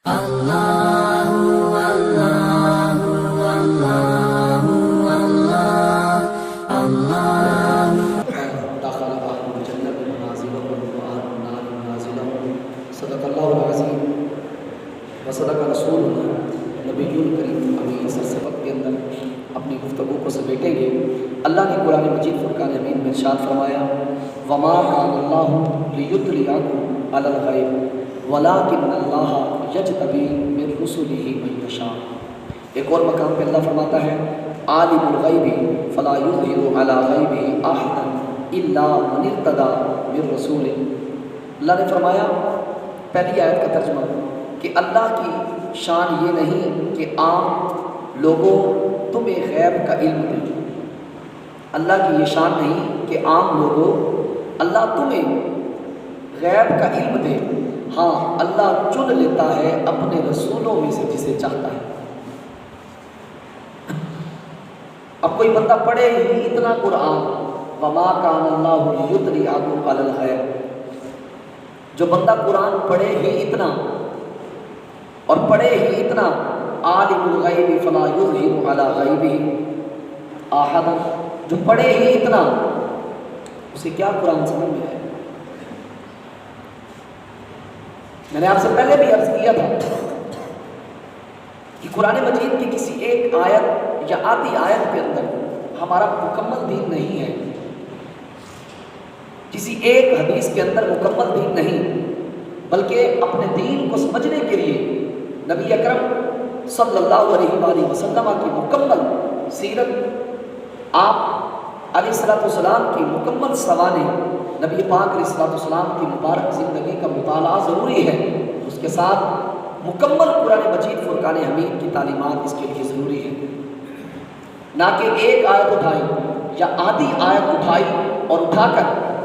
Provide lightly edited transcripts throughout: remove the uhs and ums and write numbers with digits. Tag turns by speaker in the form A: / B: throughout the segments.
A: صدق اللہ العظیم وصدق رسولنا نبی کریم امین سرسبق کے اندر اپنی گفتگو کو سمیٹیں گے۔ اللہ نے قرآن مجید فرقان حمید میں ارشاد فرمایا وما کان اللہ لیطلعکم علی الغیب ولکن اللہ یجتبی من رسلہ من یشاء۔ ایک اور مقام پہ اللہ فرماتا ہے عالم الغیب فلا یظہر علی غیبہ احدا الا من ارتضی من رسول۔ اللہ نے فرمایا پہلی آیت کا ترجمہ کہ اللہ کی شان یہ نہیں کہ عام لوگوں تمہیں غیب کا علم دے۔ اللہ کی یہ شان نہیں کہ عام لوگوں اللہ تمہیں غیب کا علم دے، ہاں اللہ چن لیتا ہے اپنے رسولوں میں سے جسے چاہتا ہے۔ اب کوئی بندہ پڑھے ہی اتنا قرآن وما کان اللہ لیطلعکم علی الغیب، جو بندہ قرآن پڑھے ہی اتنا اور پڑھے ہی اتنا عالم الغیب فلا یظہر علی غیبہ احدا، جو پڑھے ہی اتنا اسے کیا قرآن سمجھ میں آئے؟ میں نے آپ سے پہلے بھی عرض کیا تھا کہ قرآن مجید کی کسی ایک آیت یا آدھی آیت کے اندر ہمارا مکمل دین نہیں ہے، کسی ایک حدیث کے اندر مکمل دین نہیں، بلکہ اپنے دین کو سمجھنے کے لیے نبی اکرم صلی اللہ علیہ وآلہ وسلم کی مکمل سیرت، آپ علیہ السلام کی مکمل سوانح، نبی پاک علیہ السلام کی مبارک زندگی کا مطالعہ ضروری ہے، اس کے ساتھ مکمل قرآن مجید فرقان حمید کی تعلیمات اس کے لیے ضروری ہے، نہ کہ ایک آیت اٹھائی یا آدھی آیت اٹھائی اور اٹھا کر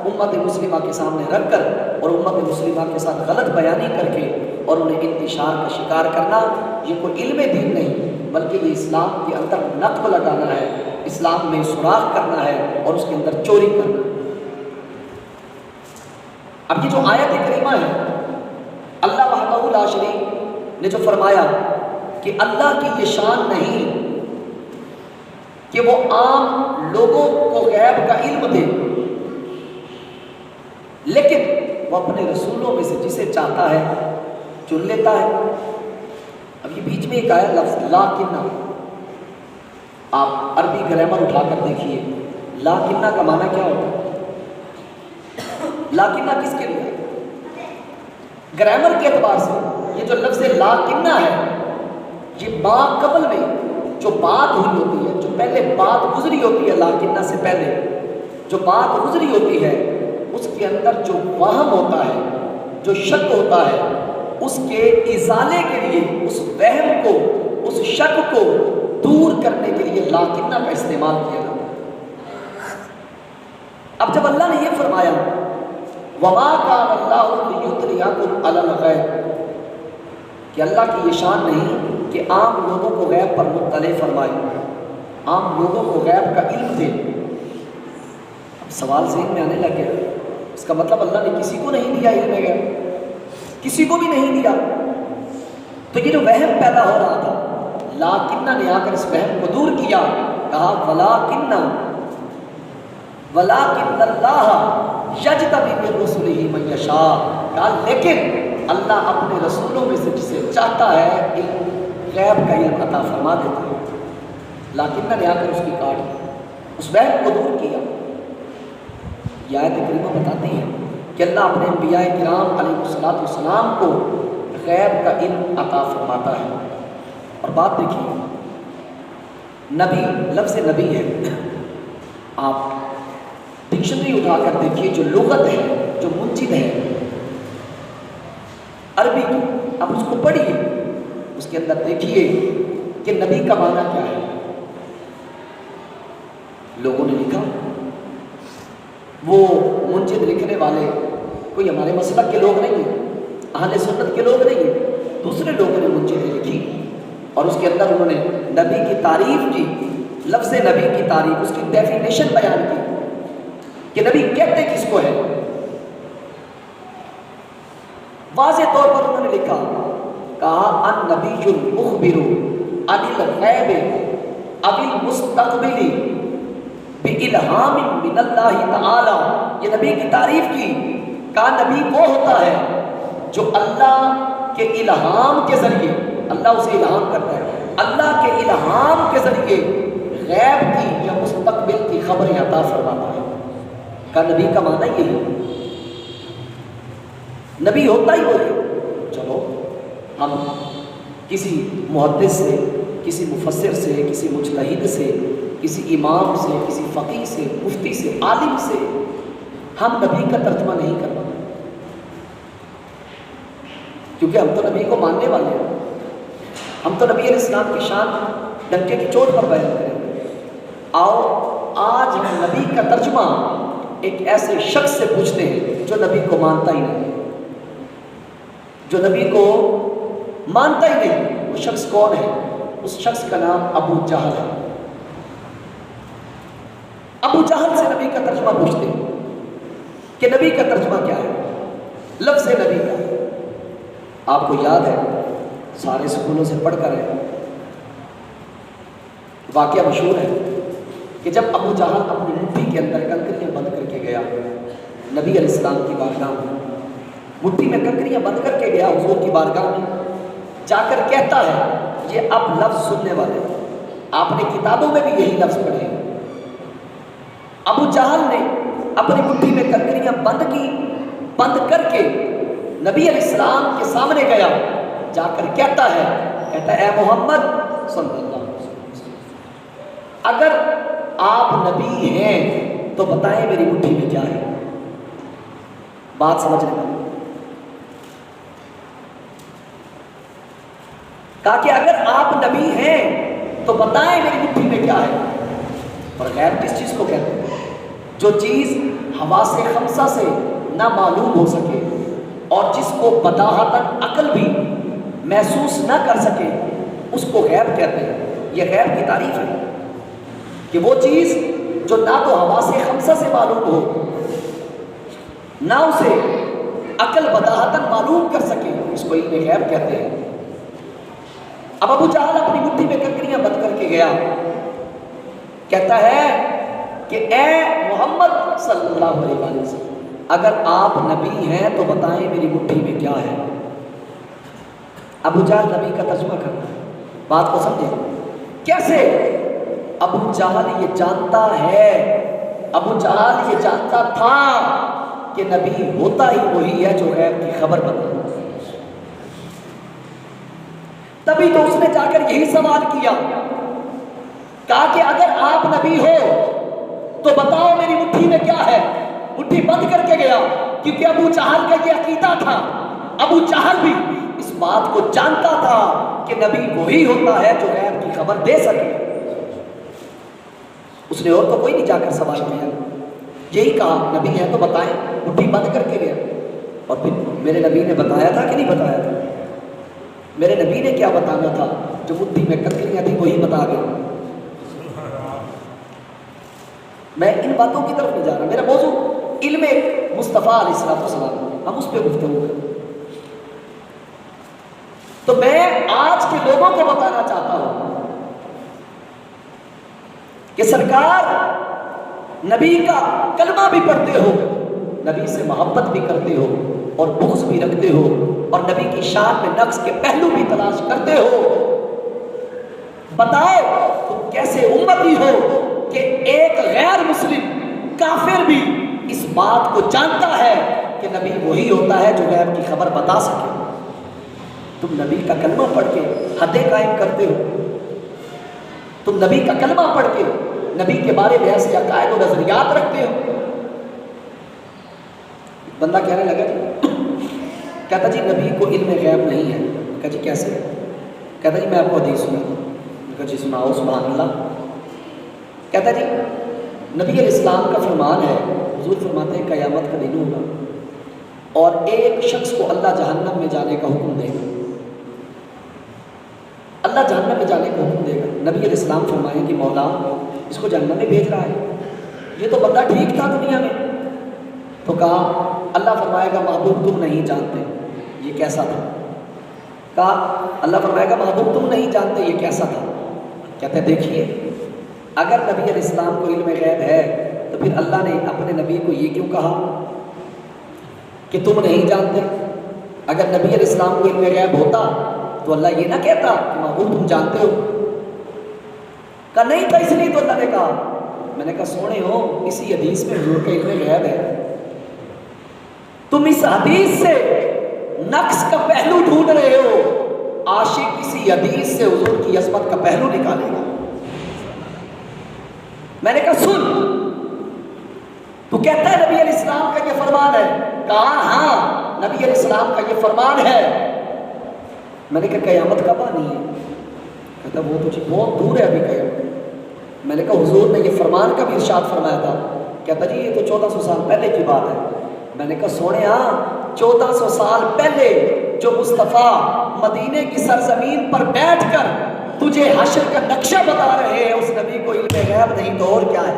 A: امت مسلمہ کے سامنے رکھ کر اور امت مسلمہ کے ساتھ غلط بیانی کر کے اور انہیں انتشار کا شکار کرنا، یہ کوئی علم دین نہیں، بلکہ یہ اسلام کے اندر نقب لگانا ہے، اسلام میں سوراخ کرنا ہے اور اس کے اندر چوری کرنا ہے۔ اب یہ جو آیت کریمہ ہے، اللہ وحدہ لا شریک نے جو فرمایا کہ اللہ کی یہ شان نہیں کہ وہ عام لوگوں کو غیب کا علم دے، لیکن وہ اپنے رسولوں میں سے جسے چاہتا ہے چن لیتا ہے۔ اب یہ بیچ میں ایک آیا لفظ لاکنہ، آپ عربی گرامر اٹھا کر دیکھیے لاکنہ کا معنی کیا ہوتا ہے؟ لاکنہ کس کے لیے؟ گرامر کے اعتبار سے یہ جو لفظ لاکنہ ہے، یہ ما قبل میں جو بات ہوئی ہوتی ہے، جو پہلے بات گزری ہوتی ہے، لاکنہ سے پہلے جو بات گزری ہوتی ہے، اس کے اندر جو وہم ہوتا ہے، جو شک ہوتا ہے، اس کے ازالے کے لیے، اس وہم کو، اس شک کو دور کرنے کے لیے لاکنہ کا استعمال کیا جاتا ہے۔ اب جب اللہ نے یہ فرمایا وما کان اللہ لیطلعکم علی الغیب، کہ اللہ کی یہ شان نہیں کہ عام لوگوں کو غیب پر مطلع فرمائے، عام لوگوں کو غیب کا علم دے۔ اب سوال ذہن میں آنے لگ گیا، اس کا مطلب اللہ نے کسی کو نہیں دیا علم غیب، کسی کو بھی نہیں دیا، تو یہ جو وہم پیدا ہو رہا تھا، لاکنہ نے آ کر اس وہم کو دور کیا، کہا ولکن اللہ یجتبی من رسلہ من یشاء، کہا لیکن اللہ اپنے رسولوں میں سے جسے چاہتا ہے علم غیب کا علم عطا فرما دیتا ہے۔ لاکنہ نے آ کر اس کی کاٹ، اس وہم کو دور کیا۔ یہ آیت کریمہ بتاتی ہے کہ اللہ اپنے انبیاء کرام علیہ السلام کو غیب کا علم عطا فرماتا ہے۔ اور بات دیکھیے، نبی لفظ نبی ہے، آپ ڈکشنری اٹھا کر دیکھیے، جو لغت ہے، جو منجد ہے عربی کی، آپ اس کو پڑھیے، اس کے اندر دیکھیے کہ نبی کا معنی کیا ہے۔ لوگوں نے لکھا، وہ منجد لکھنے والے کوئی ہمارے مسلک کے لوگ نہیں ہیں، اہل سنت کے لوگ نہیں ہیں، دوسرے لوگوں نے منجدیں لکھی اور اس کے اندر انہوں نے نبی کی تعریف کی، لفظ نبی کی تعریف، اس کی ڈیفینیشن بیان کی کہ نبی کہتے کس کو ہے۔ واضح طور پر انہوں نے لکھا کہا ان نبی المخبر عن الغیب اب المستقبل بإلہام من اللہ تعالی، یہ نبی کی تعریف کی، کہا نبی وہ ہوتا ہے جو اللہ کے الہام کے ذریعے، اللہ اسے الہام کرتا ہے، اللہ کے الہام کے ذریعے غیب کی یا مستقبل کی خبریں عطا فرماتا ہے۔ کہا نبی کا معنی یہی ہے، نبی ہوتا ہی وہی۔ چلو ہم کسی محدث سے، کسی مفسر سے، کسی مجتہد سے، کسی امام سے، کسی فقیہ سے، مفتی سے، عالم سے ہم نبی کا ترجمہ نہیں کرنا، کیونکہ ہم تو نبی کو ماننے والے ہیں، ہم تو نبی علیہ السلام کی شان ڈنکے کی چوٹ پر بیان کریں گے۔ آؤ آج ہم نبی کا ترجمہ ایک ایسے شخص سے پوچھتے ہیں جو نبی کو مانتا ہی نہیں، جو نبی کو مانتا ہی نہیں۔ وہ شخص کون ہے؟ اس شخص کا نام ابو جہل ہے۔ ابو جہل سے نبی کا ترجمہ پوچھتے ہیں کہ نبی کا ترجمہ کیا ہے، لفظ نبی کا۔ آپ کو یاد ہے، سارے سکولوں سے پڑھ کر ہے، واقعہ مشہور ہے کہ جب ابو جہل اپنی مٹھی کے اندر کنکریاں بند کر کے گیا نبی علیہ السلام کی بارگاہ میں، مٹھی میں کنکریاں بند کر کے گیا حضور کی بارگاہ میں، جا کر کہتا ہے یہ اب لفظ سننے والے، آپ نے کتابوں میں بھی یہی لفظ پڑھے۔ ابو جہل نے اپنی مٹھی میں کنکریاں بند کی، بند کر کے نبی علیہ السلام کے سامنے گیا، جا کر کہتا ہے اے محمد صلی اللہ علیہ وسلم، اگر آپ نبی ہیں تو بتائیں میری مٹھی میں کیا ہے۔ بات سمجھنے میں کہا کہ اگر آپ نبی ہیں تو بتائیں میری مٹھی میں کیا ہے۔ اور غیب کس چیز کو کہتے ہیں؟ جو چیز حواس خمسہ سے نہ معلوم ہو سکے اور جس کو بداہتاً عقل بھی محسوس نہ کر سکے، اس کو غیب کہتے ہیں۔ یہ غیب کی تعریف ہے کہ وہ چیز جو نہ تو حواس خمسہ سے معلوم ہو، نہ اسے عقل بداہتاً معلوم کر سکے، اس کو علم غیب کہتے ہیں۔ اب ابو جہل اپنی مٹھی میں کنکریاں بند کر کے گیا، کہتا ہے کہ اے محمد صلی اللہ علیہ وسلم، اگر آپ نبی ہیں تو بتائیں میری مٹھی میں کیا ہے۔ ابو جہل نبی کا ترجمہ کرتا ہے، بات کو سمجھے کیسے؟ ابو جہل یہ جانتا ہے، ابو جہل یہ جانتا تھا کہ نبی ہوتا ہی وہی ہے جو غیب کی خبر بتا۔ تبھی تو اس نے جا کر یہی سوال کیا، کہا کہ اگر آپ نبی ہو تو بتاؤ میری مٹھی میں کیا ہے۔ مٹھی بند کر کے گیا، کیونکہ ابو جہل کا یہ عقیدہ تھا، ابو جہل بھی اس بات کو جانتا تھا کہ نبی وہی ہوتا ہے جو غیب کی خبر دے سکے۔ اس نے اور تو کوئی نہیں جا کر سوال کیا، یہی کہا نبی ہے تو بتائیں، مٹھی بند کر کے گیا۔ اور پھر میرے نبی نے بتایا تھا کہ نہیں بتایا تھا؟ میرے نبی نے کیا بتانا تھا؟ جو مٹھی میں کنکریاں تھیں وہی بتا گئے۔ میں ان باتوں کی طرف نہیں جا رہا، میرا موضوع علم مصطفیٰ علیہ السلام، ہم اس پہ گفتگو کریں۔ تو میں آج کے لوگوں کو بتانا چاہتا ہوں کہ سرکار نبی کا کلمہ بھی پڑھتے ہو، نبی سے محبت بھی کرتے ہو اور بغض بھی رکھتے ہو، اور نبی کی شان میں نقص کے پہلو بھی تلاش کرتے ہو، بتاؤ تم کیسے امتی ہو کہ ایک غیر مسلم کافر بھی اس بات کو جانتا ہے کہ نبی وہی ہوتا ہے جو غیب کی خبر بتا سکے۔ تم نبی کا کلمہ پڑھ کے حدیں قائم کرتے ہو، تم نبی کا کلمہ پڑھ کے نبی کے بارے میں ایسے عقائد و نظریات رکھتے ہو۔ بندہ کہنے لگا جی، کہتا جی نبی کو علم غیب نہیں ہے۔ کہا جی کیسے؟ کہتا جی میں آپ کو حدیث سناتا ہوں۔ کہا جی سناؤ۔ سبحان اللہ۔ کہتا جی نبی علیہ السلام کا فرمان ہے، حضور فرماتے ہیں قیامت کا دن ہوگا اور ایک شخص کو اللہ جہنم میں جانے کا حکم دے گا، اللہ جہنم میں جانے کا حکم دے گا۔ نبی علیہ السلام فرمائیں کہ مولا اس کو جہنم میں بھیج رہا ہے، یہ تو بندہ ٹھیک تھا دنیا میں۔ تو کہا اللہ فرمائے گا محبوب تم نہیں جانتے یہ کیسا تھا۔ کہا اللہ فرمائے گا محبوب تم نہیں جانتے یہ کیسا تھا. کہتے ہیں دیکھیے اگر نبی علیہ السلام کو علم غیب ہے تو پھر اللہ نے اپنے نبی کو یہ کیوں کہا کہ تم نہیں جانتے؟ اگر نبی علیہ السلام کو علم غیب ہوتا تو اللہ یہ نہ کہتا کہ محبوب تم جانتے ہو. کہا نہیں تھا اس لیے تو اللہ نے کہا. میں نے کہا سونے ہو اسی حدیث میں حضور کا علم غیب ہے. تم اس حدیث سے نقص کا پہلو ڈھونڈ رہے ہو، عاشق کسی حدیث سے حضور کی عظمت کا پہلو نکالے گا. میں نے کہا سن تو کہتا ہے نبی علیہ السلام کا یہ فرمان ہے. کہا ہاں نبی علیہ السلام کا یہ فرمان ہے. میں نے کہا قیامت کب آنی ہے؟ کہتا وہ تو جی بہت دور ہے ابھی قیامت. میں نے کہا حضور نے یہ فرمان کب ارشاد فرمایا تھا؟ کہتا جی یہ تو 1400 سال پہلے کی بات ہے. میں نے کہا سونے ہاں 1400 سال پہلے جو مصطفیٰ مدینے کی سرزمین پر بیٹھ کر تجھے حشر کا نقشہ بتا رہے ہیں اس نبی کو علم غیب نہیں تو اور کیا ہے؟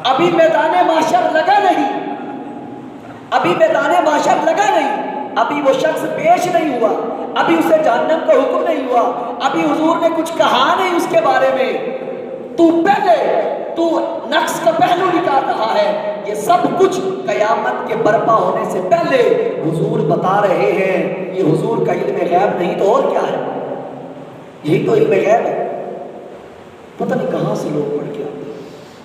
A: ابھی میدان محشر لگا نہیں، ابھی میدان محشر لگا نہیں، ابھی وہ شخص پیش نہیں ہوا، ابھی اسے جہنم کا حکم نہیں ہوا، ابھی حضور نے کچھ کہا نہیں اس کے بارے میں. تو نقص کا پہلو نکال رہا ہے. یہ سب کچھ قیامت کے برپا ہونے سے پہلے حضور بتا رہے ہیں. یہ حضور کا علم غیب نہیں تو اور کیا ہے؟ یہی تو علم غیب ہے. پتہ نہیں کہاں سے لوگ پڑھ کے آتے ہیں،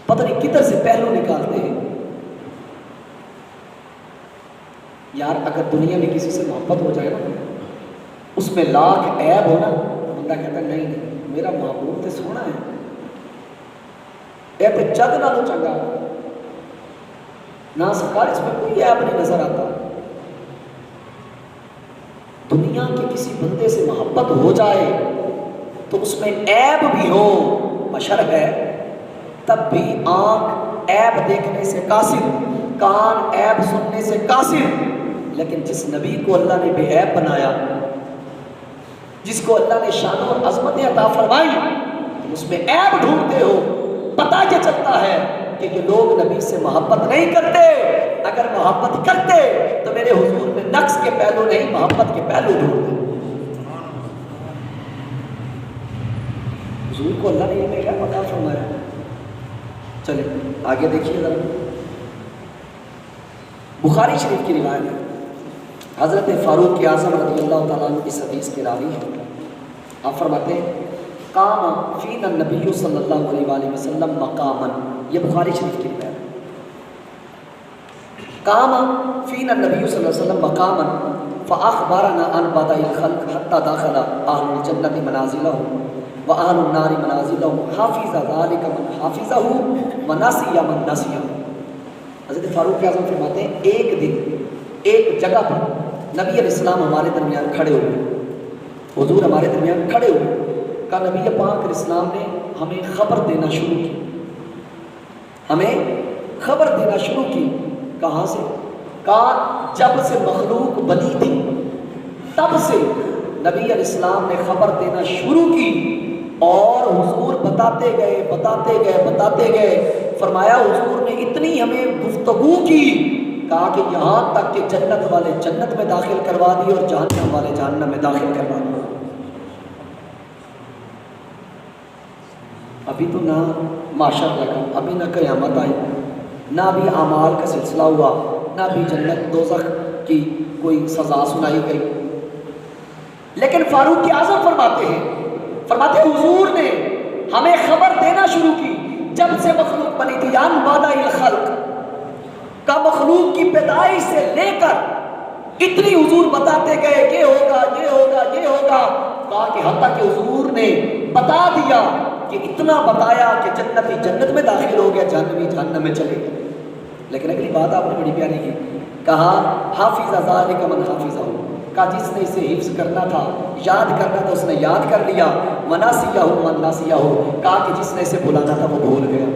A: پتہ نہیں کدھر سے پہلو نکالتے ہیں. یار اگر دنیا میں کسی سے محبت ہو جائے نا، اس میں لاکھ عیب ہو نا، بندہ کہتا ہے نہیں میرا محبوب تو سونا ہے، اے تے جگ نالوں چنگا نہ سرکار اس میں کوئی عیب نہیں نظر آتا. دنیا کے کسی بندے سے محبت ہو جائے تو اس میں عیب بھی ہو، بشر ہے، تب بھی آنکھ عیب دیکھنے سے قاصر، کان عیب سننے سے قاصر. لیکن جس نبی کو اللہ نے بے عیب بنایا، جس کو اللہ نے شان اور عظمتیں عطا فرمائی، اس میں عیب ڈھونڈتے ہو. پتہ کیا چلتا ہے کہ یہ لوگ نبی سے محبت نہیں کرتے. اگر محبت کرتے تو میرے حضور میں نقص کے پہلو نہیں محبت کے پہلو ڈھونڈتے. حضور کو اللہ نے یہ کیا عطا فرمایا. چلیں آگے دیکھیے ذرا. بخاری شریف کی روایت ہے، حضرت فاروق اعظم رضی اللہ تعالیٰ عنہ اس حدیث کے راوی ہیں. آپ فرماتے ہیں قام فینا النبی صلی اللہ علیہ وآلہ وسلم مقاما. یہ بخاری شریف کی روایت ہے. قام فینا النبی صلی اللہ علیہ وسلم مقاما فاخبرنا عن بدء الخلق حتى دخل اهل الجنة منازلهم واهل النار منازلهم حافظ ذلك من حافظه ونسي من نسيه. حضرت فاروق اعظم فرماتے ہیں ایک دن ایک جگہ پر نبی علیہ السلام ہمارے درمیان کھڑے ہوئے، حضور ہمارے درمیان کھڑے ہوئے. کہا نبی پاک علیہ السلام نے ہمیں خبر دینا شروع کی، ہمیں خبر دینا شروع کی. کہاں سے؟ کہا جب سے مخلوق بنی تھی تب سے نبی علیہ السلام نے خبر دینا شروع کی. اور حضور بتاتے گئے. فرمایا حضور نے اتنی ہمیں گفتگو کی، کہا کہ یہاں تک کہ جنت والے جنت میں داخل کروا دی اور جہنم والے جہنم میں داخل کروا دی. ابھی تو نہ معاشر لگا، ابھی نہ قیامت آئی، نہ ابھی اعمال کا سلسلہ ہوا، نہ ابھی جنت دوزخ کی کوئی سزا سنائی گئی. لیکن فاروق اعظم فرماتے حضور نے ہمیں خبر دینا شروع کی جب سے مخلوق بنی تھی. یان بدء الخلق کا مخلوق کی پیدائش سے لے کر اتنی حضور بتاتے گئے یہ ہوگا یہ ہوگا یہ ہوگا. کہا کہ حتیٰ کہ حضور نے بتا دیا کہ اتنا بتایا کہ جنتی جنت میں داخل ہو گیا، جہنمی جہنم میں چلے گئے. لیکن اگلی بات آپ نے بڑی پیاری کی، کہا حافظ ذالک من حافظہ. کہا جس نے اسے حفظ کرنا تھا، یاد کرنا تھا، اس نے یاد کر لیا. وناسیہ من ناسیہ. کہا کہ جس نے اسے بھلانا تھا وہ بھول گیا.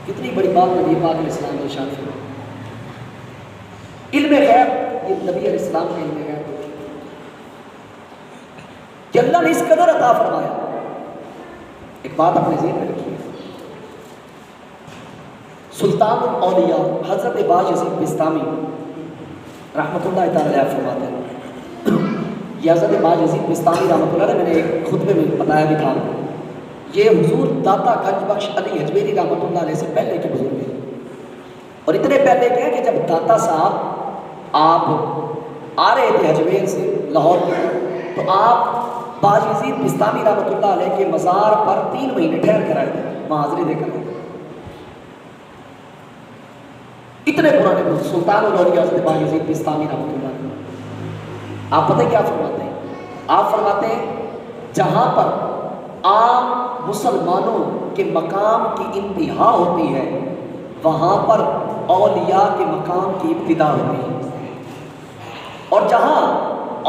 A: کتنی بڑی بات نبی پاک علیہ السلام نے ارشاد فرمایا. علم غیب، یہ نبی علیہ السلام کا علم غیب کہ اللہ نے اس قدر عطا فرمایا. ایک بات اپنے ذہن میں رکھیے، سلطان الاولیاء حضرت باز یزید بستامی رحمۃ اللہ تعالی علیہ فرماتے ہیں، یہ حضرت باجزید بستانی رحمۃ اللہ علیہ، میں نے ایک خطبے میں بتایا بھی تھا، یہ حضور داتا گنج بخش علی حجویری رحمۃ اللہ علیہ سے پہلے کے بزرگ ہیں، اور اتنے پہلے کے ہیں کہ جب داتا صاحب آپ آ رہے تھے حجویر سے لاہور میں، تو آپ باجزید بستانی رحمۃ اللہ علیہ کے مزار پر 3 مہینے ٹھہر کر آئے تھے، وہاں حاضری دے کر آئے تھے۔ اتنے پرانے سلطان الاولیاء حضرت باجزید بستانی رحمۃ اللہ علیہ، آپ پتہ کیا فرماتے ہیں؟ آپ فرماتے ہیں جہاں پر عام مسلمانوں کے مقام کی انتہا ہوتی ہے، وہاں پر اولیاء کے مقام کی ابتدا ہوتی ہے، اور جہاں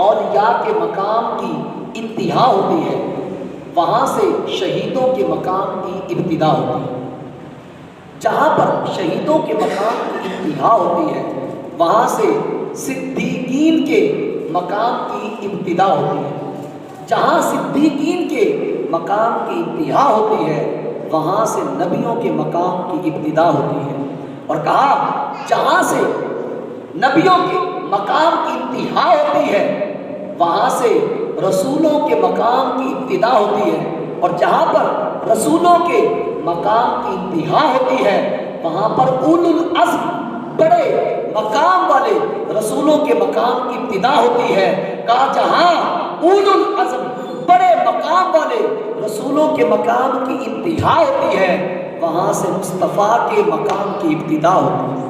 A: اولیاء کے مقام کی انتہا ہوتی ہے، وہاں سے شہیدوں کے مقام کی ابتدا ہوتی ہے۔ جہاں پر شہیدوں کے مقام کی انتہا ہوتی ہے، وہاں سے صدیقین کے مقام کی ابتدا ہوتی ہے۔ جہاں صدیقین کے مقام کی انتہا ہوتی ہے، وہاں سے نبیوں کے مقام کی ابتدا ہوتی ہے، اور کہا جہاں سے نبیوں کے مقام کی انتہا ہوتی ہے، وہاں سے رسولوں کے مقام کی ابتدا ہوتی ہے، اور جہاں پر رسولوں کے مقام کی انتہا ہوتی ہے، وہاں پر اولو العزم بڑے مقام والے رسولوں کے مقام کی ابتدا ہوتی ہے۔ کہا جہاں اولو العزم بڑے مقام والے رسولوں کے مقام کی انتہا ہوتی ہے، وہاں سے مصطفیٰ کے مقام کی ابتدا ہوتی ہے۔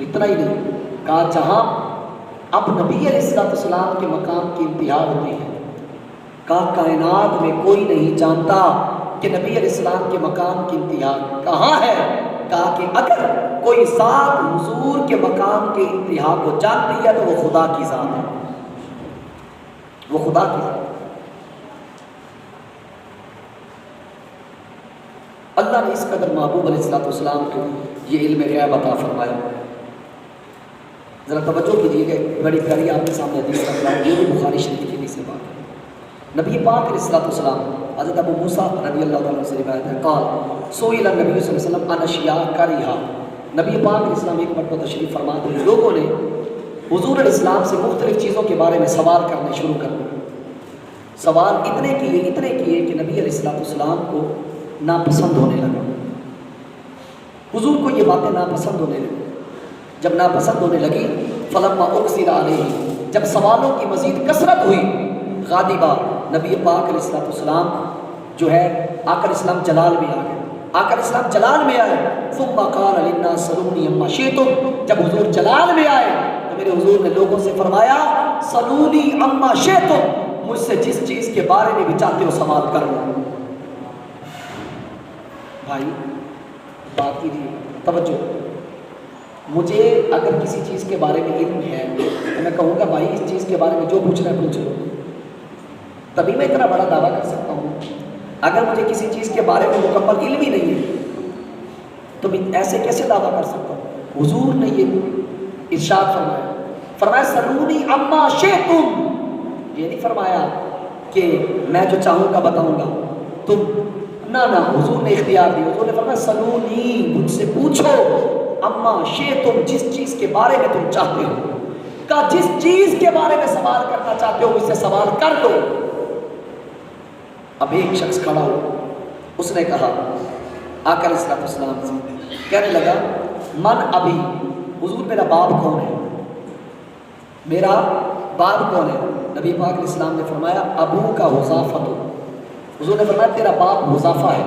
A: اتنا ہی نہیں، کہا جہاں اب نبی علیہ السلام کے مقام کی انتہا ہوتی ہے، کہا کائنات میں کوئی نہیں جانتا کہ نبی علیہ السلام کے مقام کی انتہا کہاں ہے۔ کہا کہ اگر کوئی ذات حضور کے مقام کے انتہا کو جانتی ہے تو وہ خدا کی ذات ہے، وہ خدا کی ذات ہے۔ اللہ نے اس قدر محبوب علیہ السلام کو یہ علم غیب عطا فرمایا۔ ذرا توجہ کیجیے کہ بڑی پیاری آپ کے سامنے حدیث رکھ رہا ہوں، یہ بھی بخاری شریف کی حدیث سے بات ہے۔ نبی پاک علیہ السلام، حضرت ابو موسیٰ رضی اللہ عنہ سے روایت ہے، قال سئل النبی صلی اللہ علیہ وسلم عن اشیاء کریہا، نبی پاک علیہ السلام ایک مرتبہ تشریف فرما تھے، لوگوں نے حضور علیہ السلام سے مختلف چیزوں کے بارے میں سوال کرنے شروع کر دیے۔ سوال اتنے کیے کہ نبی علیہ السلام کو ناپسند ہونے لگا، حضور کو یہ باتیں ناپسند ہونے لگی۔ جب ناپسند ہونے لگی، فلما اکثر علیہ، جب سوالوں کی مزید کثرت ہوئی، غاضبہ، نبی پاک علیہ السلام جو ہے آقا علیہ السلام جلال میں آ گئے، آقا علیہ السلام جلال میں آئے، ثم قال للناس سلونی عما شئتم، جب حضور جلال میں آئے تو میرے حضور نے لوگوں سے فرمایا سلونی عما شئتم، مجھ سے جس چیز کے بارے میں بھی چاہتے ہو سوال کر لو۔ بھائی بات کیجیے، توجہ، مجھے اگر کسی چیز کے بارے میں علم ہے تو میں کہوں گا بھائی اس چیز کے بارے میں جو پوچھ رہا ہے پوچھ لو، تبھی میں اتنا بڑا دعویٰ کر سکتا ہوں۔ اگر مجھے کسی چیز کے بارے میں مکمل علم ہی نہیں ہے تو میں ایسے کیسے دعویٰ کر سکتا ہوں؟ حضور نے یہ ارشاد فرمایا، فرمایا سلونی عما شئتم، یہ نہیں فرمایا کہ میں جو چاہوں گا بتاؤں گا تم، نہ حضور نے اختیار دی، حضور نے فرمایا سلونی، مجھ سے پوچھو، اما شئتم، جس چیز کے بارے میں تم چاہتے ہو، کہا جس چیز کے بارے میں سوال کرنا چاہتے ہو مجھ سے سوال کر لو۔ اب ایک شخص کھڑا ہو، اس نے کہا آقا علیہ السلام سے کہنے لگا من ابھی، حضور میرا باپ کون ہے، میرا باپ کون ہے؟ نبی پاک علیہ السلام نے فرمایا ابو کا حذافہ، حضور نے فرمایا تیرا باپ حذافہ ہے۔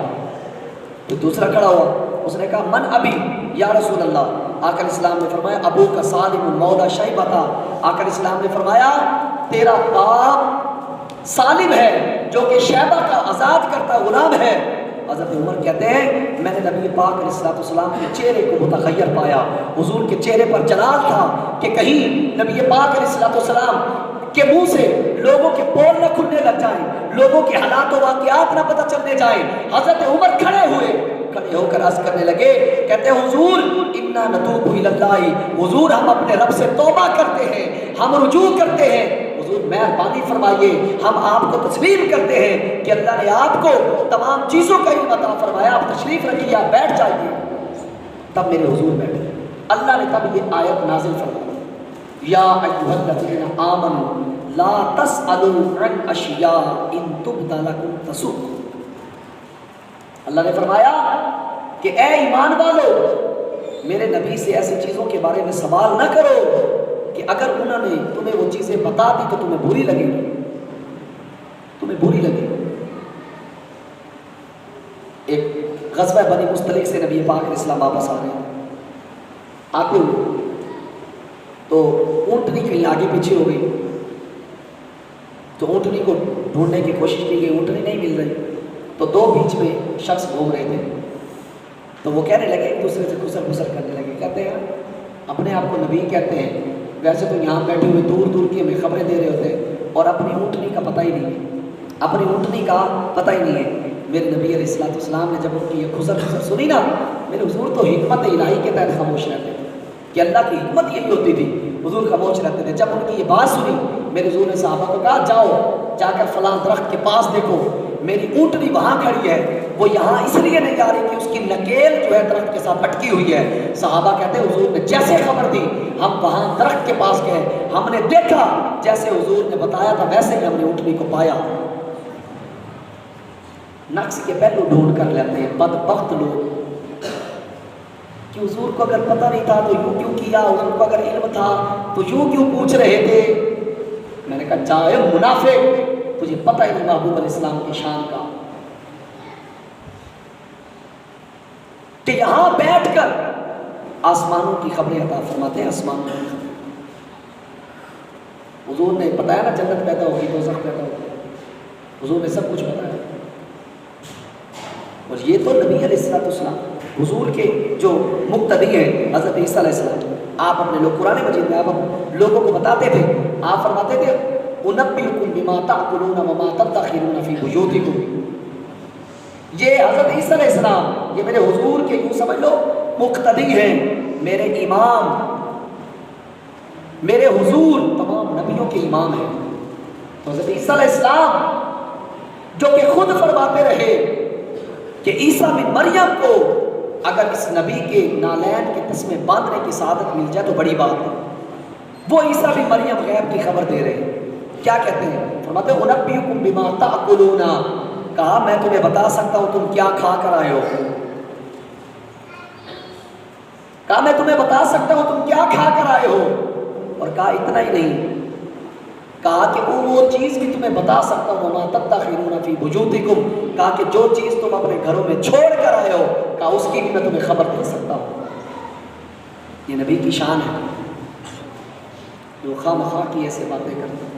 A: تو دوسرا کھڑا ہوا، اس نے کہا من ابھی یا رسول اللہ، آقا علیہ السلام نے فرمایا ابو کا سالم مولا شیبہ تھا، آقا علیہ السلام نے فرمایا تیرا باپ سالم ہے جو کہ شیبہ کا آزاد کرتا غلام ہے۔ حضرت عمر کہتے ہیں میں نے نبی پاک علیہ السلام کے چہرے کو متغیر پایا، حضور کے چہرے پر جلال تھا کہ کہیں نبی پاک علیہ السلام کے منہ سے لوگوں کے پول نہ کھلنے لگ جائیں، لوگوں کے حالات و واقعات نہ پتہ چلنے جائیں۔ حضرت عمر کھڑے ہو کر عرض کرنے لگے، کہتے ہیں حضور انا نتوب الی اللہ، حضور ہم اپنے رب سے توبہ کرتے ہیں، ہم رجوع کرتے ہیں، حضور مہربانی فرمائیے، ہم آپ کو تسلیم کرتے ہیں کہ اللہ نے آپ کو تمام چیزوں کا علم عطا فرمایا، آپ تشریف رکھیے، آپ بیٹھ جائیے۔ تب میرے حضور بیٹھے، اللہ نے تب یہ آیت نازل فرمائی، یا ایھا الذین آمنوا لا تسألوا عن اشیاء ان تبد لکم تسؤکم۔ اللہ نے فرمایا کہ اے ایمان والو، میرے نبی سے ایسی چیزوں کے بارے میں سوال نہ کرو کہ اگر انہوں نے تمہیں وہ چیزیں بتا دی تو تمہیں بری لگے گی، تمہیں بری لگے گی۔ ایک غزوہ بنی مستلق سے نبی پاک علیہ السلام واپس آ رہے ہیں، آتے ہوئے تو اونٹنی کہیں آگے پیچھے ہو گئی، تو اونٹنی کو ڈھونڈنے کی کوشش کی گئی، اونٹنی نہیں مل رہی، تو دو بیچ میں شخص گھوم رہے تھے، تو وہ کہنے لگے ایک دوسرے سے گھسر گھسر کرنے لگے، کہتے ہیں اپنے آپ کو نبی کہتے ہیں، ویسے تو یہاں بیٹھے ہوئے دور دور کی ہمیں خبریں دے رہے ہوتے ہیں اور اپنی اونٹنی کا پتہ ہی نہیں ہے، اپنی اونٹنی کا پتہ ہی نہیں ہے۔ میرے نبی علیہ السلام نے جب ان کی یہ گھسر گھسر سنی نا، میرے حضور تو حکمت الہی کے تحت خاموش رہتے تھے کہ اللہ کی حکمت یہی ہوتی تھی، حضور خاموش رہتے تھے۔ جب ان کی یہ بات سنی، میرے حضور نے صحابہ کو کہا جاؤ جا کر فلاں درخت کے پاس دیکھو، میری اونٹنی وہاں کھڑی ہے، وہ یہاں اس لیے نہیں آ رہی کہ اس کی نکیل جو ہے درخت کے ساتھ اٹکی ہوئی ہے۔ صحابہ کہتے ہیں حضور نے جیسے خبر دی ہم وہاں درخت کے پاس گئے، ہم نے دیکھا جیسے حضور نے بتایا تھا ویسے ہی ہم نے اونٹنی کو پایا۔ نقص کے پہلو ڈھونڈ کر لیتے ہیں بدبخت لوگ کہ حضور کو اگر پتہ نہیں تھا تو یوں کیوں کیا، حضور کو اگر علم تھا تو یوں کیوں پوچھ رہے تھے۔ میں نے کہا جائے منافق، تجھے پتہ ہی نہیں محبوب علیہ السلام کی شان کا کہ یہاں بیٹھ کر آسمانوں کی خبریں عطا فرماتے ہیں۔ آسمانوں کی خبریں حضور نے بتایا نا، جنت پیدا ہوگی، دوزخ پیدا ہوگی، حضور نے سب کچھ بتایا۔ اور یہ تو نبی علیہ السلام حضور کے جو مقتدی ہیں حضرت عیسیٰ علیہ السلام، آپ اپنے لوگ قرآن مجید میں آپ لوگوں کو بتاتے تھے، آپ فرماتے تھے اُنَبِّئُکُم بِمَا تَأْکُلُونَ وَمَا تَدَّخِرُونَ فِی بُیُوتِکُم۔ یہ حضرت عیسیٰ علیہ السلام یہ میرے حضور کے یوں سمجھ لو مقتدی ہیں، میرے امام، میرے حضور تمام نبیوں کے امام ہیں۔ تو حضرت عیسیٰ علیہ السلام جو کہ خود فرماتے رہے کہ عیسیٰ بن مریم کو اگر اس نبی کے نالین کے تسمے باندھنے کی سعادت مل جائے تو بڑی بات ہے۔ وہ عیسیٰ بن مریم غیب کی خبر دے رہے ہیں، کیا کہتے ہیں؟ فرماتے ہیں اُنَبِّئُکُم بِمَا تَأْکُلُونَ، کہا میں تمہیں بتا سکتا ہوں تم کیا کھا کر آئے ہو، کہا میں تمہیں بتا سکتا ہوں تم کیا کھا کر آئے ہو، اور کہا اتنا ہی نہیں، کہا کہ وہ چیز بھی تمہیں بتا سکتا ہوں وَمَا تَدَّخِرُونَ فِی بُیُوتِکُم، کہا کہ جو چیز تم اپنے گھروں میں چھوڑ کر آئے ہو، کہا اس کی بھی میں تمہیں خبر دے سکتا ہوں۔ یہ نبی کی شان ہے، جو خواہ مخواہ کی ایسے باتیں کرتے ہیں،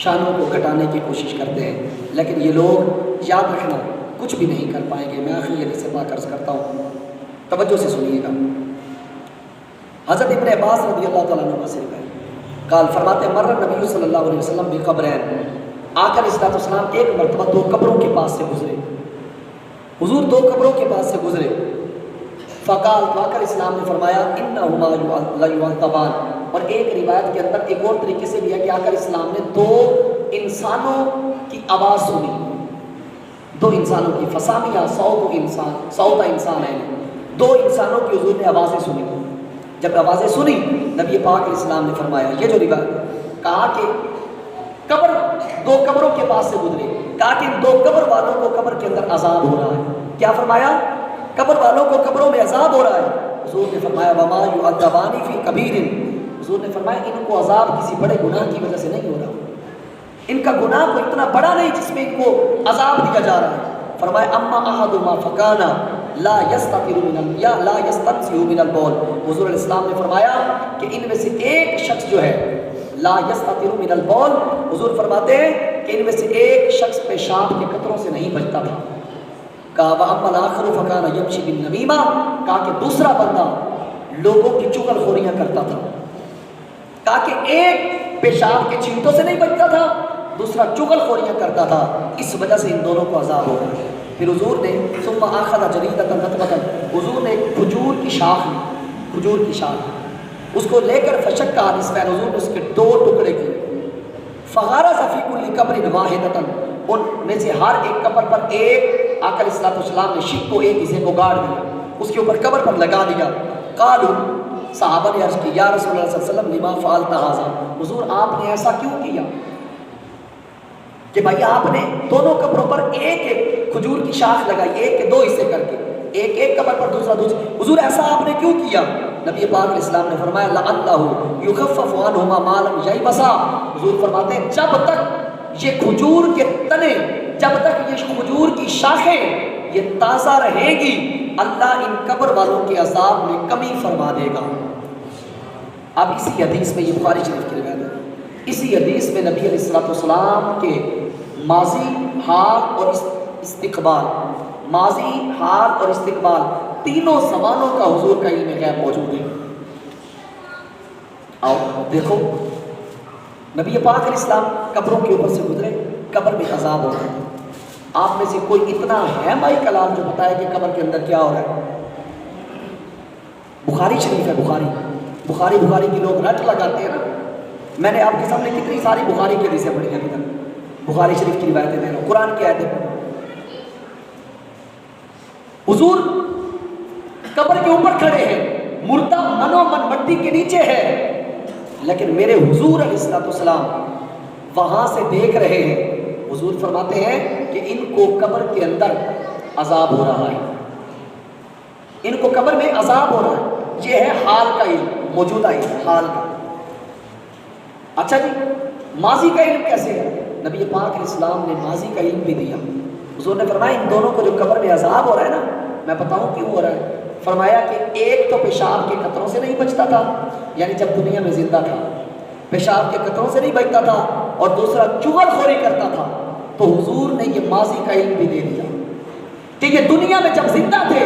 A: شانوں کو گھٹانے کی کوشش کرتے ہیں، لیکن یہ لوگ یاد رکھنا کچھ بھی نہیں کر پائیں گے۔ میں آخری حدیث سے عرض کرتا ہوں، توجہ سے سنیے گا۔ حضرت ابن عباس رضی اللہ تعالیٰ عنہ سے روایت قال فرماتے ہیں مر نبی صلی اللہ علیہ وسلم بقبرین، آقا علیہ السلام ایک مرتبہ دو قبروں کے پاس سے گزرے، حضور دو قبروں کے پاس سے گزرے، فقال تو آقا علیہ السلام نے فرمایا انہما لیعذبان، اور ایک روایت کے اندر ایک اور طریقے سے بھی ہے کہ آقا علیہ السلام نے دو انسانوں کی آواز سنی، دو انسانوں کی، فسامیا صوت انسان، صوت انسان ہے، دو انسانوں کی حضور نے آوازیں سنی۔ جب آوازیں سنی نبی پاک علیہ السلام نے فرمایا، یہ جو روایت کہا کہ قبر دو قبروں کے پاس سے گزرے، کہا کہ ان دو قبر والوں کو قبر کے اندر عذاب ہو رہا ہے۔ کیا فرمایا؟ قبر والوں کو قبروں میں عذاب ہو رہا ہے۔ حضور نے فرمایا وما یعذبان فی کبیر، حضور نے فرمایا ان کو عذاب کسی بڑے گناہ کی وجہ سے نہیں ہو رہا، ان کا گناہ کو اتنا بڑا نہیں جس میں ان کو عذاب دیا جا رہا ہے۔ فرمایا اما احدہما فکانا لا یستتر من یا لا یستنزہ من البول، حضور علیہ السلام نے فرمایا کہ ان میں سے ایک شخص جو ہے لا یستتر من البول، حضور فرماتے ہیں کہ ان میں سے ایک شخص پیشاب کے قطروں سے نہیں بچتا تھا۔ کہا واما الاخر فکان یمشی بالنمیمہ، کہا کہ دوسرا بندہ لوگوں کی چغل خوریاں کرتا تھا، کہا کہ ایک پیشاب کے چھینٹوں سے نہیں بچتا تھا، دوسرا چغل خوریاں کرتا تھا، اس وجہ سے ان دونوں کو عذاب ہو رہا ہے۔ پھر حضور نے ثم اخذ جریدۃ رطبۃ، حضور نے ایک کھجور کی شاخ لی، کھجور کی شاخ، اس کو لے کر فشق نصفین، حضور نے اس کے دو ٹکڑے کیے، فغرز فی کل قبر واحدۃ، ان میں سے ہر ایک قبر پر ایک، آقا علیہ السلام نے شق کو ایک حصے کو گاڑ دیا، اس کے اوپر قبر پر لگا دیا۔ قالوا، صحابہ نے عرض کی یا رسول اللہ صلی اللہ علیہ وسلم لما فعلت ھذا، حضور آپ نے ایسا کیوں کیا کہ بھائی آپ نے دونوں قبروں پر ایک ایک کھجور کی شاخ لگائی، ایک کے دو حصے کر کے، ایک ایک قبر پر دوسرا دوسرا، حضور ایسا آپ نے کیوں کیا؟ نبی پاک علیہ السلام نے فرمایا لعلہ یخفف عنہما ما لم ییبسا، حضور فرماتے ہیں جب تک یہ کھجور کے تنے، جب تک یہ کھجور کی شاخیں یہ تازہ رہے گی، اللہ ان قبر والوں کے عذاب میں کمی فرما دے گا۔ اب اسی حدیث میں، یہ بخاری شریف کی روایت ہے، اسی حدیث میں نبی علیہ السلام کے ماضی، حال اور استقبال، ماضی، حال اور استقبال تینوں زمانوں کا حضور کا علم غیب موجود ہے۔ آؤ دیکھو، نبی پاک علیہ السلام قبروں کے اوپر سے گزرے، قبر میں عذاب ہو رہا ہے، آپ میں سے کوئی اتنا ہے مائی کلام جو بتائے کہ قبر کے اندر کیا ہو رہا ہے؟ بخاری شریف ہے، بخاری کی لوگ رٹ لگاتے ہیں نا، میں نے آپ کے سامنے کتنی ساری بخاری کی حدیثیں پڑھی ہیں ابھی تک، بخاری شریف کی روایتیں دے رہا ہوں، قرآن کی آیتیں پڑھی۔ حضور قبر کے اوپر کھڑے ہیں، مردہ منو من مٹی کے نیچے ہے، لیکن میرے حضور علیہ السلام وہاں سے دیکھ رہے ہیں۔ حضور فرماتے ہیں کہ ان کو قبر کے اندر عذاب ہو رہا ہے، ان کو قبر میں عذاب ہو رہا ہے۔ یہ ہے حال کا علم، موجودہ علم، حال کا۔ اچھا جی، ماضی کا علم کیسے ہے؟ نبی پاک علیہ السلام نے ماضی کا علم بھی دیا۔ حضور نے فرمایا ان دونوں کو جو قبر میں عذاب ہو رہا ہے نا، میں بتاؤں کیوں ہو رہا ہے؟ فرمایا کہ ایک تو پیشاب کے قطروں سے نہیں بچتا تھا، یعنی جب دنیا میں زندہ تھا پیشاب کے قطروں سے نہیں بچتا تھا، اور دوسرا چغل خوری کرتا تھا۔ تو حضور نے یہ ماضی کا علم بھی دے دیا کہ یہ دنیا میں جب زندہ تھے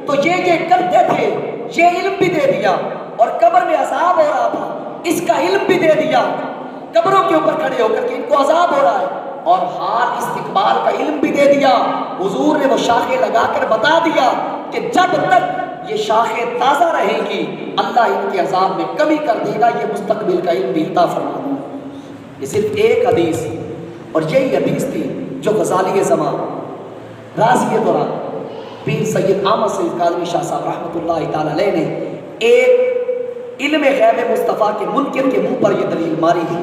A: تو یہ کرتے تھے، یہ علم بھی دے دیا، اور قبر میں عذاب ہو رہا تھا اس کا علم بھی دے دیا، قبروں کے اوپر کھڑے ہو کر کے ان کو عذاب ہو رہا ہے، اور حال استقبال کا علم بھی دے دیا۔ حضور نے وہ شاخیں لگا کر بتا دیا کہ جب تک یہ شاخیں تازہ رہیں گی اللہ ان کے عذاب میں کمی کر دے گا، یہ مستقبل کا علم بھی عطا فرما دے گا۔ یہ صرف ایک حدیث، اور یہی حدیث تھی جو غزالی زمان، رازی دوران، پیر سید احمد سید کاظمی شاہ صاحب رحمۃ اللہ تعالی علیہ نے ایک علم غیب مصطفیٰ کے منکر کے منہ پر یہ دلیل ماری تھی۔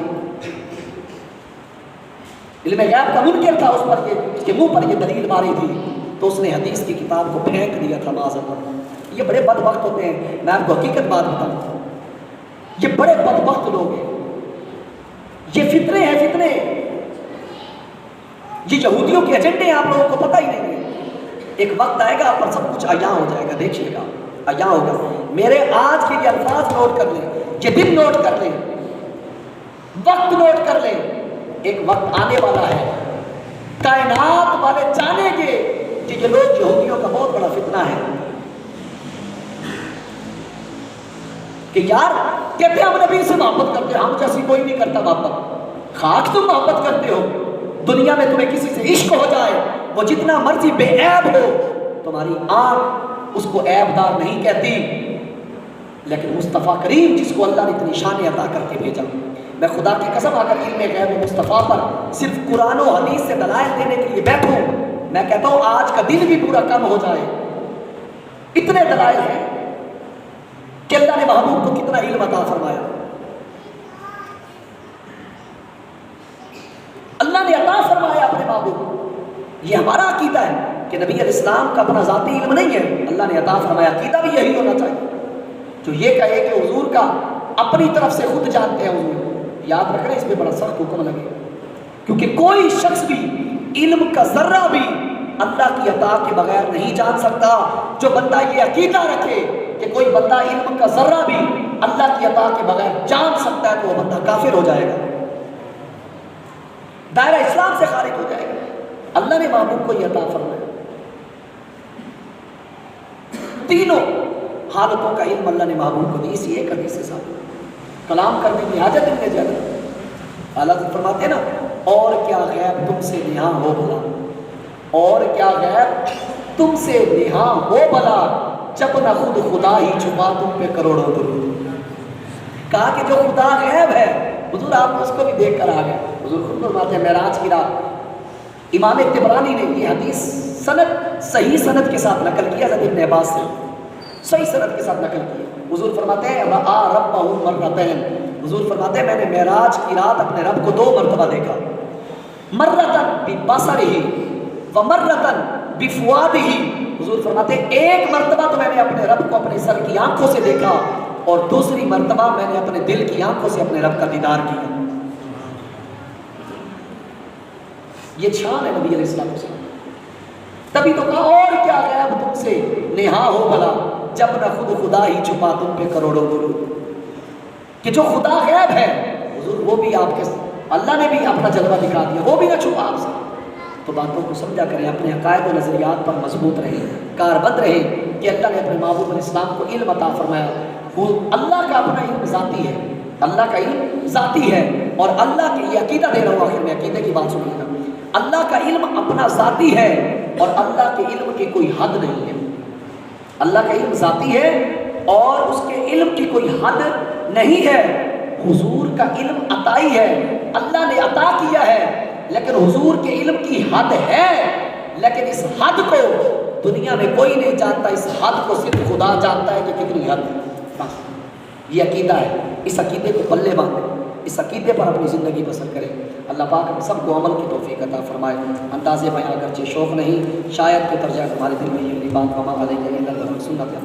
A: علم غیب کا منکر تھا، اس کے منہ پر یہ دلیل ماری تھی، تو اس نے حدیث کی کتاب کو پھینک دیا تھا معاذ اللہ۔ یہ بڑے بدبخت ہوتے ہیں، میں آپ کو حقیقت بات بتاؤں، یہ بڑے بدبخت لوگ ہیں، یہ فتنے ہیں، فتنے، یہ یہودیوں کے ایجنڈے ہیں، آپ لوگوں کو پتہ ہی نہیں ہے۔ ایک وقت آئے گا آپ پر سب کچھ عیاں ہو جائے گا، دیکھیے گا عیاں ہوگا۔ میرے آج کے یہ الفاظ نوٹ کر لیں، یہ دن نوٹ کر لیں، وقت نوٹ کر لیں، ایک وقت آنے والا ہے، کائنات والے جانیں گے کہ یہ لوگ یہودیوں کا بہت بڑا فتنہ ہے، کہ یار کہتے ہیں ہم نبی سے محبت کرتے ہیں، ہم جیسی کوئی نہیں کرتا محبت، خاک تم محبت کرتے ہو، دنیا میں تمہیں کسی سے عشق ہو جائے، وہ جتنا مرضی بے عیب ہو، تمہاری آنکھ اس کو عیب دار نہیں کہتی، لیکن مصطفیٰ کریم جس کو اللہ نے اتنی شان عطا کر کے بھیجا، میں خدا کی قسم آ کر علم غیب مصطفیٰ پر صرف قرآن و حدیث سے دلائل دینے کے لیے بیٹھوں، میں کہتا ہوں آج کا دن بھی پورا کم ہو جائے، اتنے دلائل ہیں کہ اللہ نے محبوب کو کتنا علم عطا فرمایا۔ اللہ نے عطا فرمایا اپنے محبوب کو۔ یہ ہمارا عقیدہ ہے کہ نبی علیہ السلام کا اپنا ذاتی علم نہیں ہے، اللہ نے عطا فرمایا، عقیدہ بھی یہی ہونا چاہیے۔ جو یہ کہے کہ حضور کا اپنی طرف سے خود جانتے ہیں حضور، یاد رکھ رہے اس میں بڑا سخت حکم لگے، کیونکہ کوئی شخص بھی علم کا ذرہ بھی اللہ کی عطا کے بغیر نہیں جان سکتا۔ جو بندہ یہ عقیدہ رکھے کہ کوئی بندہ علم کا ذرہ بھی اللہ کی عطا کے بغیر جان سکتا ہے تو وہ بندہ کافر ہو جائے گا، دائرہ اسلام سے خارج ہو جائے گا۔ اللہ نے محبوب کو یہ عطا فرمایا، تینوں حالتوں کا علم اللہ نے محبوب کو دی، اسی ایک حدیث کے ساتھ کلام کرنے کی حاجت نہیں زیادہ۔ اللہ فرماتے ہیں نا، اور کیا غیب تم سے نہاں ہو بھلا، اور کیا غیب تم سے نہاں ہو بھلا، جب نہ خود خدا ہی چھپا تم پہ کروڑوں درود۔ کہا کہ جو خدا غیب ہے، حضور آپ اس کو بھی دیکھ کر آ گئے۔ حضور خود فرماتے ہیں معراج کی رات، امام طبرانی نے یہ حدیث صحیح سند کے ساتھ نقل کیا حضرت ابن عباس سے، صحیح سند کے ساتھ نقل کیا۔ حضور فرماتے ہیں رآ ربہ مرتین، حضور فرماتے ہیں میں نے معراج کی رات اپنے رب کو 2 مرتبہ دیکھا، مرتن ببصرہ ومرتن بفؤادہ، حضور فرماتے ہیں ایک مرتبہ تو میں نے اپنے رب کو اپنے سر کی آنکھوں سے دیکھا اور دوسری مرتبہ میں نے اپنے دل کی آنکھوں سے اپنے رب کا دیدار کیا۔ یہ شان ہے نبی علیہ السلام۔ تبھی تو کہا اور کیا غیب تم سے نہا ہو بھلا، جب نہ خود خدا ہی چھپا تم پہ کروڑوں درود، کہ جو خدا غیب ہے حضور وہ بھی آپ کے، اللہ نے بھی اپنا جلوہ دکھا دیا، وہ بھی نہ چھپا آپ سے۔ تو باتوں کو سمجھا کریں، اپنے عقائد و نظریات پر مضبوط رہیں، کاربند رہیں کہ اللہ نے اپنے محبوب علیہ السلام کو علم عطا فرمایا۔ وہ اللہ کا اپنا علم ذاتی ہے، اللہ کا علم ذاتی ہے، اور اللہ کے یہ عقیدہ دے رہا ہوں آخر میں، عقیدے کی بات سنیے گا، اللہ کا علم اپنا ذاتی ہے اور اللہ کے علم کی کوئی حد نہیں ہے۔ اللہ کا علم ذاتی ہے اور اس کے علم کی کوئی حد نہیں ہے۔ حضور کا علم عطائی ہے، اللہ نے عطا کیا ہے، لیکن حضور کے علم کی حد ہے، لیکن اس حد کو دنیا میں کوئی نہیں جانتا، اس حد کو صرف خدا جانتا ہے کہ کتنی حد ہے۔ بس یہ عقیدہ ہے، اس عقیدے کو پلے باندھیں، اس عقیدے پر اپنی زندگی بسر کریں۔ اللہ پاک ہم سب کو عمل کی توفیق عطا فرمائے۔ انداز بیان اگرچہ شوق نہیں، شاید کہ ترجیح ہمارے دل میں یہ بات وما علیہ الا البلاغ سنت ہے۔